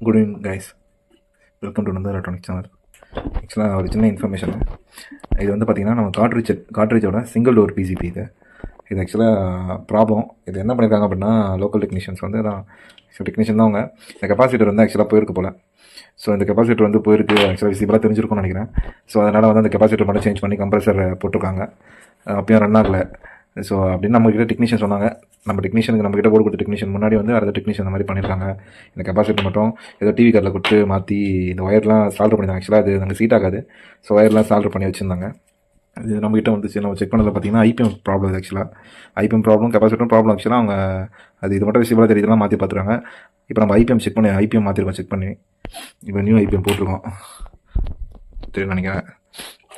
Good evening guys, welcome to Nanda electronic channel. ஆக்சுவலாக ஒரு சின்ன இன்ஃபர்மேஷன். இது வந்து பார்த்திங்கன்னா நம்ம காட்ரேஜோட சிங்கிள் டோர் பிசிபி. இது ஆக்சுவலாக ப்ராப்ளம். இது என்ன பண்ணியிருக்காங்க அப்படின்னா, லோக்கல் டெக்னீஷியன்ஸ் வந்து தான் டெக்னீஷியன் தான் அவங்க. இந்த கெப்பாசிட்டர் வந்து ஆக்சுவலாக போயிருக்கு போல். ஸோ இந்த கெப்பாசிட்டர் வந்து போயிருக்கு, ஆக்சுவலாக விசிபிளாக தெரிஞ்சிருக்கும்னு நினைக்கிறேன். ஸோ அதனால் வந்து அந்த கெப்பாசிட்டர் மட்டும் சேஞ்ச் பண்ணி கம்ப்ரஸர் போட்டிருக்காங்க. அப்பயும் ரன் ஆகலை. ஸோ அப்படின்னு நம்மக்கிட்ட டெக்னீஷியன் சொன்னாங்க. நம்மக்கிட்ட போர்டு கொடுத்த டெக்னீஷியன் முன்னாடி வந்து அடுத்த டெக்னீஷியன் அந்த மாதிரி பண்ணியிருக்காங்க. இந்த கெப்பாசிட்டர் மட்டும் ஏதோ டிவி கார்டில் கொடுத்து மாற்றி இந்த ஒயர்லாம் சால்வ் பண்ணியிருந்தாங்க. ஆக்சுவலாக அது நாங்கள் சீட் ஆகாது. ஸோ ஒயர்லாம் சால்வ் பண்ணி வச்சுருந்தாங்க. இது நம்மகிட்ட வந்துச்சு. நம்ம செக் பண்ணதில் பார்த்தீங்கன்னா ஐபிஎம் ப்ராப்ளம். இது ஆக்சுவலாக ஐபிஎம் ப்ராப்ளம், கெப்பாசிட்டரும் ப்ராப்ளம். ஆக்சுவலாக அவங்க அது இது மட்டும் விசிபிளாக தெரியுதுலாம் மாற்றி பார்த்துருக்காங்க. இப்போ நம்ம ஐபிஎம் செக் பண்ணி ஐபிஎம் மாற்றிருக்கோம். செக் பண்ணி இப்போ நியூ ஐபிஎம் போட்டிருக்கோம் தெரியும் நினைக்கிறேன்.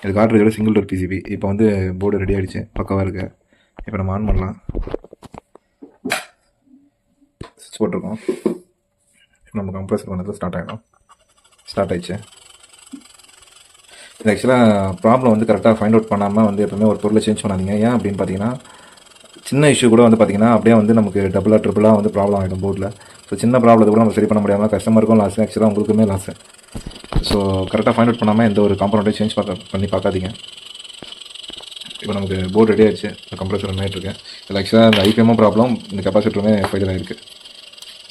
இது காட்டுறதோட சிங்கிள் டோர் பிசிபி. இப்போ வந்து போர்டு ரெடி ஆகிடுச்சு, பக்காவாக இருக்குது. இப்போ நம்ம ஆன் பண்ணலாம். சுவிட்ச் போட்டிருக்கோம். இப்போ நம்ம கம்ப்ரஸர் பண்ணது ஸ்டார்ட் ஆகிடுச்சு. இது ஆக்சுவலாக ப்ராப்ளம் வந்து கரெக்டாக ஃபைண்ட் அவுட் பண்ணாமல் வந்து எப்பவுமே ஒரு பொருளை சேஞ்ச் பண்ணாதீங்க. ஏன் அப்படின்னு பார்த்தீங்கன்னா, சின்ன இஷ்யூ கூட வந்து பார்த்திங்கன்னா அப்படியே வந்து நமக்கு டபுளாக ட்ரிபிளாக வந்து ப்ராப்ளம் ஆகிடும் போர்டில். ஸோ சின்ன ப்ராப்ளத்தை கூட நம்ம சரி பண்ண முடியாமல் கஸ்டமருக்கும் லாஸ், ஆக்சுவலாக உங்களுக்குமே லாஸ். ஸோ கரெக்டாக ஃபைண்ட் அவுட் பண்ணாமல் எந்த ஒரு காம்பனண்ட்டையும் சேஞ்ச் பண்ணி பார்க்காதீங்க. இப்போ நமக்கு போர்டு ரெடி ஆகிடுச்சு. கம்ப்ரஸர் ரன் ஆகிட்டு இருக்கேன். இதில் ஆக்சுவலாக இந்த ஐபிஎம்மும் ப்ராப்ளம், இந்த கெப்பாசிட்டருமே ஃபெயிலியர் ஆகிருக்கு.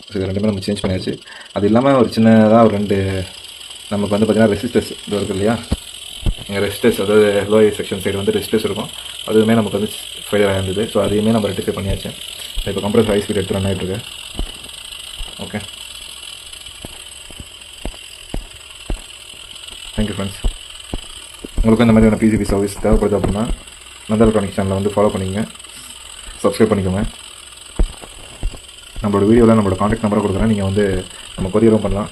ஸோ இது ரெண்டுமே நம்ம சேஞ்ச் பண்ணியாச்சு. அது இல்லாமல் ஒரு சின்னதாக ஒரு ரெண்டு நமக்கு வந்து பார்த்திங்கன்னா ரெசிஸ்டர்ஸ் இது இருக்குது இல்லையா, இங்கே ரெசிஸ்டர்ஸ், அதாவது லோ செக்ஷன் சைடு வந்து ரெசிஸ்டர்ஸ் இருக்கும். அதுவுமே நமக்கு வந்து ஃபெயிலியர் ஆகிருந்தது. ஸோ அதையுமே நம்ம ரெட்டிஃபை பண்ணியாச்சு. இப்போ கம்ப்ரஸர் ஹை ஸ்பீட் எடுத்து ரன் ஆகிட்டுருக்கு. Okay, thank you friends. உங்களுக்கும் இந்த மாதிரியான பிசிபி சர்வீஸ் தேவைப்படுது அப்படின்னா நந்தா எலக்ட்ரானிக் சேனலை வந்து ஃபாலோ பண்ணிக்கங்க, சப்ஸ்கிரைப் பண்ணிக்கோங்க. நம்மளோட வீடியோவில் நம்மளோட காண்டாக்ட் நம்பரை கொடுக்குறேன். நீங்கள் வந்து நம்ம கொரியரும் பண்ணலாம்.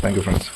Thank you friends.